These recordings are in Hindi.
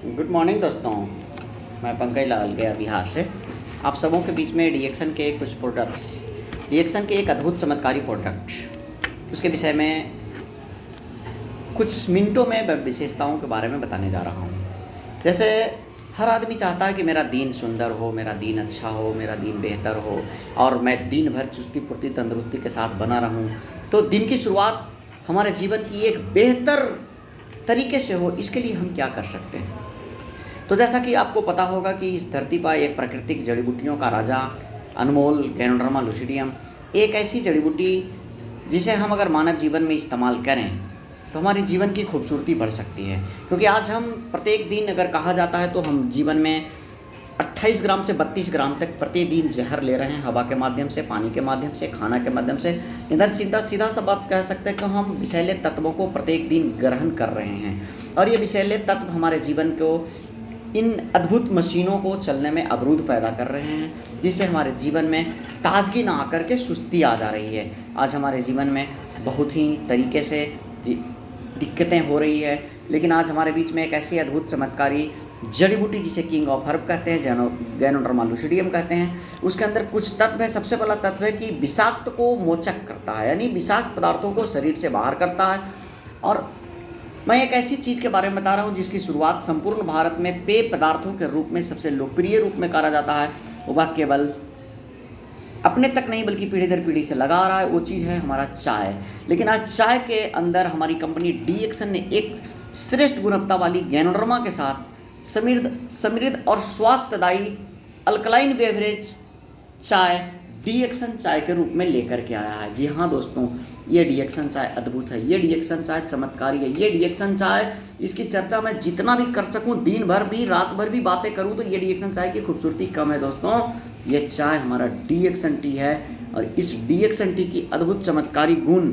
गुड मॉर्निंग दोस्तों। मैं पंकज लाल गया बिहार से आप सबों के बीच में डीएक्सन के कुछ प्रोडक्ट्स, डीएक्सन के एक अद्भुत चमत्कारी प्रोडक्ट, उसके विषय में कुछ मिनटों में विशेषताओं के बारे में बताने जा रहा हूँ। जैसे हर आदमी चाहता है कि मेरा दिन सुंदर हो, मेरा दिन अच्छा हो, मेरा दिन बेहतर हो और मैं दिन भर चुस्ती फुर्ती तंदुरुस्ती के साथ बना रहूँ। तो दिन की शुरुआत हमारे जीवन की एक बेहतर तरीके से हो, इसके लिए हम क्या कर सकते हैं। तो जैसा कि आपको पता होगा कि इस धरती पर एक प्राकृतिक जड़ी बूटियों का राजा अनमोल गैनोडर्मा लुसिडियम एक ऐसी जड़ी बूटी जिसे हम अगर मानव जीवन में इस्तेमाल करें तो हमारे जीवन की खूबसूरती बढ़ सकती है। क्योंकि आज हम प्रत्येक दिन अगर कहा जाता है तो हम जीवन में 28 ग्राम से 32 ग्राम तक प्रतिदिन जहर ले रहे हैं, हवा के माध्यम से, पानी के माध्यम से, खाना के माध्यम से। इधर सीधा सीधा सा बात कह सकते हैं कि हम विषैले तत्वों को प्रत्येक दिन ग्रहण कर रहे हैं और ये विषैले तत्व हमारे जीवन को, इन अद्भुत मशीनों को चलने में अवरोध पैदा कर रहे हैं, जिससे हमारे जीवन में ताजगी ना आकर के सुस्ती आ जा रही है। आज हमारे जीवन में बहुत ही तरीके से दिक्कतें हो रही है, लेकिन आज हमारे बीच में एक ऐसी अद्भुत चमत्कारी जड़ी बूटी जिसे किंग ऑफ हर्ब कहते हैं, गैनोडर्मा लुसिडियम कहते हैं, उसके अंदर कुछ तत्व है। सबसे पहला तत्व है कि विषाक्त को मोचक करता है, यानी विषाक्त पदार्थों को शरीर से बाहर करता है। और मैं एक ऐसी चीज़ के बारे में बता रहा हूँ जिसकी शुरुआत संपूर्ण भारत में पेय पदार्थों के रूप में सबसे लोकप्रिय रूप में करा जाता है। वह केवल अपने तक नहीं बल्कि पीढ़ी दर पीढ़ी से लगा आ रहा है, वो चीज़ है हमारा चाय। लेकिन आज चाय के अंदर हमारी कंपनी डीएक्सन ने एक श्रेष्ठ गुणवत्ता वाली गैनोडर्मा के साथ समृद्ध और स्वास्थ्यदायी अल्कलाइन बेवरेज चाय डीएक्सन चाय के रूप में लेकर के आया है। जी हाँ दोस्तों, ये डीएक्सन चाय अद्भुत है, ये डीएक्सन चाय चमत्कारी है, ये डीएक्सन चाय, इसकी चर्चा मैं जितना भी कर सकूं, दिन भर भी रात भर भी बातें करूं तो ये डीएक्सन चाय की खूबसूरती कम है दोस्तों। ये चाय हमारा डीएक्सन टी है और इस डीएक्सन टी की अद्भुत चमत्कारी गुण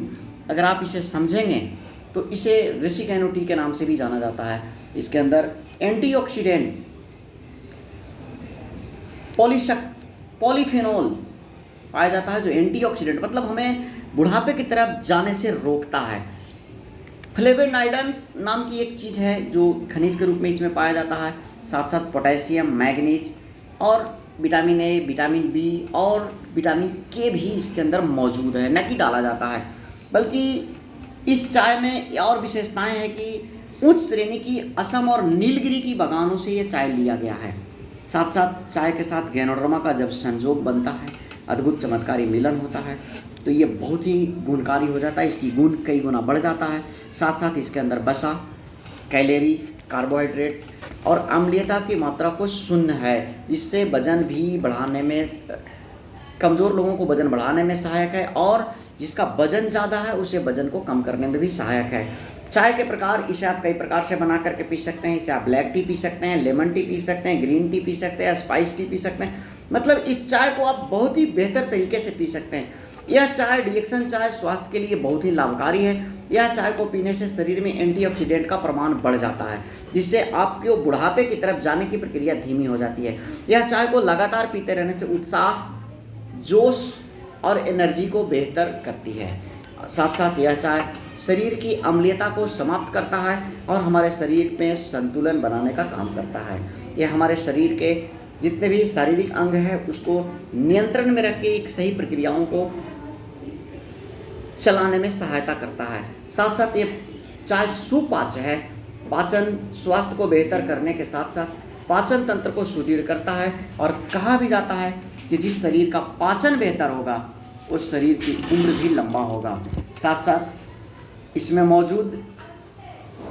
अगर आप इसे समझेंगे तो इसे ऋषिकेनो टी के नाम से भी जाना जाता है। इसके अंदर एंटीऑक्सीडेंट पॉलीफेनॉल पाया जाता है, जो एंटीऑक्सीडेंट मतलब हमें बुढ़ापे की तरफ जाने से रोकता है। फ्लेवोनॉइड्स नाम की एक चीज़ है जो खनिज के रूप में इसमें पाया जाता है। साथ साथ पोटेशियम, मैग्नीज और विटामिन ए, विटामिन बी और विटामिन के भी इसके अंदर मौजूद है, न कि डाला जाता है। बल्कि इस चाय में और विशेषताएं हैं कि उच्च श्रेणी की असम और नीलगिरी की बागानों से ये चाय लिया गया है। साथ साथ चाय के साथ गैनोडर्मा का जब संयोग बनता है, अद्भुत चमत्कारी मिलन होता है, तो ये बहुत ही गुणकारी हो जाता है, इसकी गुण कई गुना बढ़ जाता है। साथ साथ इसके अंदर वसा, कैलोरी, कार्बोहाइड्रेट और अम्लीयता की मात्रा को शून्य है, जिससे वजन भी बढ़ाने में, कमज़ोर लोगों को वजन बढ़ाने में सहायक है और जिसका वजन ज़्यादा है उसे वजन को कम करने में भी सहायक है। चाय के प्रकार, इसे आप कई प्रकार से बना करके पी सकते हैं। इसे आप ब्लैक टी पी सकते हैं, लेमन टी पी सकते हैं, ग्रीन टी पी सकते हैं, स्पाइस टी पी सकते हैं। मतलब इस चाय को आप बहुत ही बेहतर तरीके से पी सकते हैं। यह चाय डीएक्सन चाय स्वास्थ्य के लिए बहुत ही लाभकारी है। यह चाय को पीने से शरीर में एंटीऑक्सीडेंट का प्रमाण बढ़ जाता है, जिससे आपके बुढ़ापे की तरफ जाने की प्रक्रिया धीमी हो जाती है। यह चाय को लगातार पीते रहने से उत्साह, जोश और एनर्जी को बेहतर करती है। साथ साथ यह चाय शरीर की अम्लीयता को समाप्त करता है और हमारे शरीर में संतुलन बनाने का काम करता है। यह हमारे शरीर के जितने भी शारीरिक अंग हैं उसको नियंत्रण में रख के एक सही प्रक्रियाओं को चलाने में सहायता करता है। साथ साथ ये चाय सुपाच्य है, पाचन स्वास्थ्य को बेहतर करने के साथ साथ पाचन तंत्र को सुदृढ़ करता है। और कहा भी जाता है कि जिस शरीर का पाचन बेहतर होगा उस शरीर की उम्र भी लंबा होगा। साथ साथ इसमें मौजूद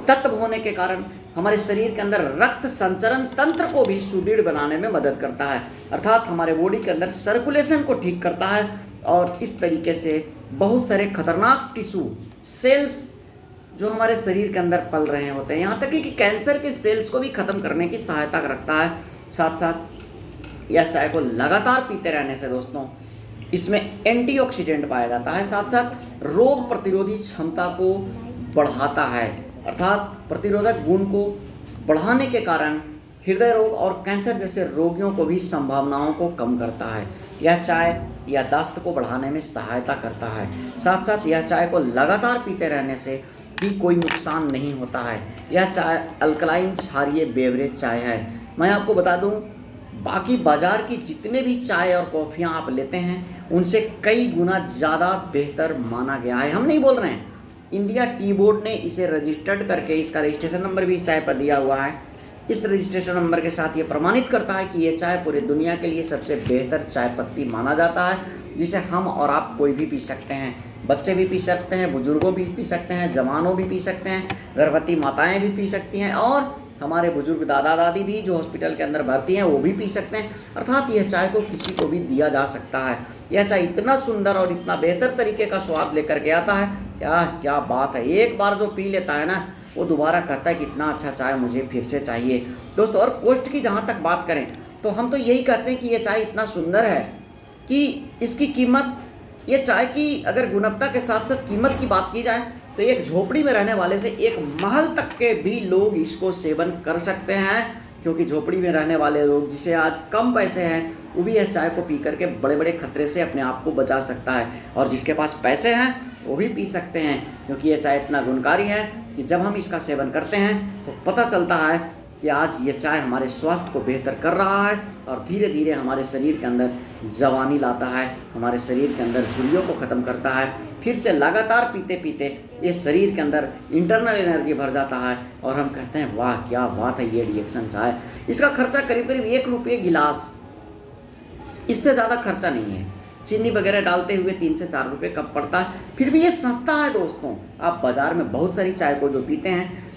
तत्व होने के कारण हमारे शरीर के अंदर रक्त संचरण तंत्र को भी सुदृढ़ बनाने में मदद करता है, अर्थात हमारे बॉडी के अंदर सर्कुलेशन को ठीक करता है और इस तरीके से बहुत सारे खतरनाक टिश्यू सेल्स जो हमारे शरीर के अंदर पल रहे होते हैं, यहाँ तक कि कैंसर के सेल्स को भी खत्म करने की सहायता रखता है। साथ साथ यह चाय को लगातार पीते रहने से दोस्तों इसमें एंटीऑक्सीडेंट पाया जाता है, साथ साथ रोग प्रतिरोधी क्षमता को बढ़ाता है, अर्थात प्रतिरोधक गुण को बढ़ाने के कारण हृदय रोग और कैंसर जैसे रोगियों को भी संभावनाओं को कम करता है। यह चाय याददाश्त को बढ़ाने में सहायता करता है। साथ साथ यह चाय को लगातार पीते रहने से भी कोई नुकसान नहीं होता है। यह चाय अल्कलाइन क्षारीय बेवरेज चाय है। मैं आपको बता दूं, बाकी बाज़ार की जितने भी चाय और कॉफ़ियाँ आप लेते हैं उनसे कई गुना ज़्यादा बेहतर माना गया है। हम नहीं बोल रहे हैं, इंडिया टी बोर्ड ने इसे रजिस्टर्ड करके इसका रजिस्ट्रेशन नंबर भी चाय पर दिया हुआ है। इस रजिस्ट्रेशन नंबर के साथ ये प्रमाणित करता है कि ये चाय पूरी दुनिया के लिए सबसे बेहतर चाय पत्ती माना जाता है, जिसे हम और आप कोई भी पी सकते हैं। बच्चे भी पी सकते हैं, बुजुर्गों भी पी सकते हैं, जवानों भी पी सकते हैं, गर्भवती माताएं भी पी सकती हैं, और हमारे बुजुर्ग दादा दादी भी जो हॉस्पिटल के अंदर भर्ती हैं वो भी पी सकते हैं। अर्थात यह चाय को किसी को भी दिया जा सकता है। यह चाय इतना सुंदर और इतना बेहतर तरीके का स्वाद लेकर के आता है, क्या बात है। एक बार जो पी लेता है ना, वो दोबारा कहता है कि इतना अच्छा चाय मुझे फिर से चाहिए। दोस्तों, और कॉस्ट की जहाँ तक बात करें तो हम तो यही कहते हैं कि ये चाय इतना सुंदर है कि इसकी कीमत, ये चाय की अगर गुणवत्ता के साथ साथ कीमत की बात की जाए तो एक झोपड़ी में रहने वाले से एक महल तक के भी लोग इसको सेवन कर सकते हैं, क्योंकि झोपड़ी में रहने वाले लोग जिसे आज कम पैसे हैं वो भी यह चाय को पी करके बड़े बड़े खतरे से अपने आप को बचा सकता है, और जिसके पास पैसे हैं वो भी पी सकते हैं, क्योंकि यह चाय इतना गुणकारी है कि जब हम इसका सेवन करते हैं तो पता चलता है कि आज ये चाय हमारे स्वास्थ्य को बेहतर कर रहा है और धीरे धीरे हमारे शरीर के अंदर जवानी लाता है, हमारे शरीर के अंदर झुर्रियों को ख़त्म करता है। फिर से लगातार पीते पीते ये शरीर के अंदर इंटरनल एनर्जी भर जाता है और हम कहते हैं वाह क्या बात है ये रिएक्शन चाय। इसका खर्चा करीब करीब 1 रुपये गिलास, इससे ज़्यादा खर्चा नहीं है। चीनी वगैरह डालते हुए 3 से 4 रुपये कप पड़ता है, फिर भी ये सस्ता है दोस्तों। आप बाज़ार में बहुत सारी चाय को जो पीते हैं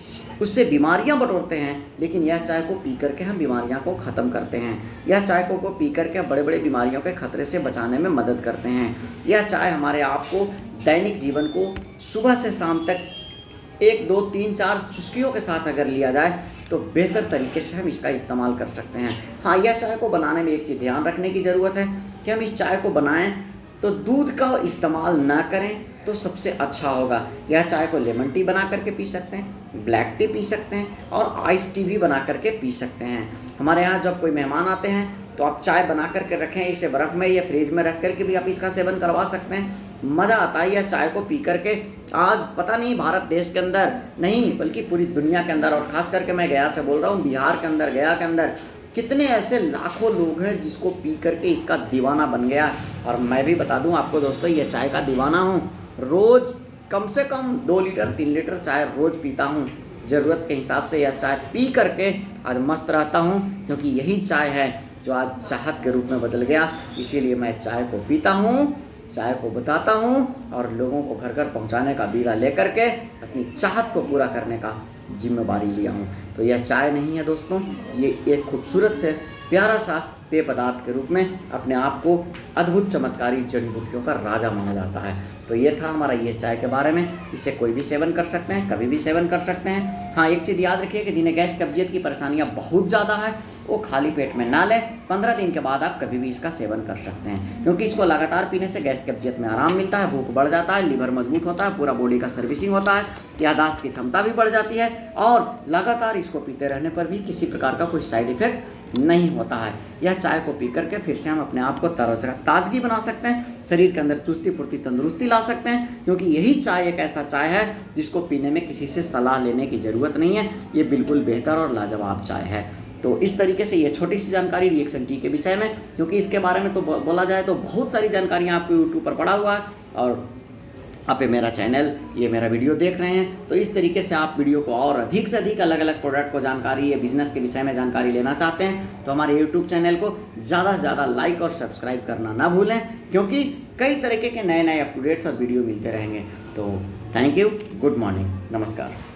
उससे बीमारियां बटोरते हैं, लेकिन यह चाय को पी करके हम बीमारियां को ख़त्म करते हैं। यह चाय को पी करके बड़े बड़े बीमारियों के खतरे से बचाने में मदद करते हैं। यह चाय हमारे आप को दैनिक जीवन को सुबह से शाम तक 1, 2, 3, 4 चुस्कियों के साथ अगर लिया जाए तो बेहतर तरीके से हम इसका इस्तेमाल कर सकते हैं। हाँ, यह चाय को बनाने में एक चीज़ ध्यान रखने की ज़रूरत है कि हम इस चाय को बनाएं तो दूध का इस्तेमाल ना करें तो सबसे अच्छा होगा। यह चाय को लेमन टी बना करके पी सकते हैं, ब्लैक टी पी सकते हैं और आइस टी भी बना करके पी सकते हैं। हमारे यहाँ जब कोई मेहमान आते हैं तो आप चाय बना करके रखें, इसे बर्फ़ में या फ्रिज में रख करके भी आप इसका सेवन करवा सकते हैं। मज़ा आता है यह चाय को पी करके। आज पता नहीं भारत देश के अंदर नहीं बल्कि पूरी दुनिया के अंदर, और ख़ास करके मैं गया से बोल रहा हूँ, बिहार के अंदर, गया के अंदर कितने ऐसे लाखों लोग हैं जिसको पी करके इसका दीवाना बन गया। और मैं भी बता दूं आपको दोस्तों, ये चाय का दीवाना हूँ। रोज़ कम से कम 2 लीटर 3 लीटर चाय रोज़ पीता हूँ। ज़रूरत के हिसाब से यह चाय पी करके आज मस्त रहता हूँ, क्योंकि यही चाय है जो आज चाहत के रूप में बदल गया। इसीलिए मैं चाय को पीता हूँ, चाय को बताता हूँ और लोगों को घर घर पहुँचाने का बीड़ा लेकर के अपनी चाहत को पूरा करने का जिम्मेवारी लिया हूँ। तो यह चाय नहीं है दोस्तों, ये एक खूबसूरत से प्यारा सा पेय पदार्थ के रूप में अपने आप को अद्भुत चमत्कारी जड़ी बूटियों का राजा माना जाता है। तो ये था हमारा ये चाय के बारे में। इसे कोई भी सेवन कर सकते हैं, कभी भी सेवन कर सकते हैं। हाँ, एक चीज़ याद रखिए कि जिन्हें गैस कब्जियत की परेशानियाँ बहुत ज़्यादा है वो खाली पेट में ना लें। 15 दिन के बाद आप कभी भी इसका सेवन कर सकते हैं, क्योंकि इसको लगातार पीने से गैस कब्जियत में आराम मिलता है, भूख बढ़ जाता है, लीवर मजबूत होता है, पूरा बॉडी का सर्विसिंग होता है, याददाश्त की क्षमता भी बढ़ जाती है, और लगातार इसको पीते रहने पर भी किसी प्रकार का कोई साइड इफेक्ट नहीं होता है। यह चाय को पी करके फिर से हम अपने आप को ताजगी बना सकते हैं, शरीर के अंदर चुस्ती फुर्ती तंदुरुस्ती ला सकते हैं, क्योंकि यही चाय एक ऐसा चाय है जिसको पीने में किसी से सलाह लेने की ज़रूरत नहीं है। ये बिल्कुल बेहतर और लाजवाब चाय है। तो इस तरीके से ये छोटी सी जानकारी रिएक्शन टी के विषय में, क्योंकि इसके बारे में तो बोला जाए तो बहुत सारी जानकारियाँ आपको यूट्यूब पर पड़ा हुआ है, और आप ये मेरा चैनल, ये मेरा वीडियो देख रहे हैं, तो इस तरीके से आप वीडियो को और अधिक से अधिक अलग अलग प्रोडक्ट को जानकारी या बिजनेस के विषय में जानकारी लेना चाहते हैं तो हमारे यूट्यूब चैनल को ज़्यादा से ज़्यादा लाइक और सब्सक्राइब करना ना भूलें, क्योंकि कई तरीके के नए नए अपडेट्स और वीडियो मिलते रहेंगे। तो थैंक यू, गुड मॉर्निंग, नमस्कार।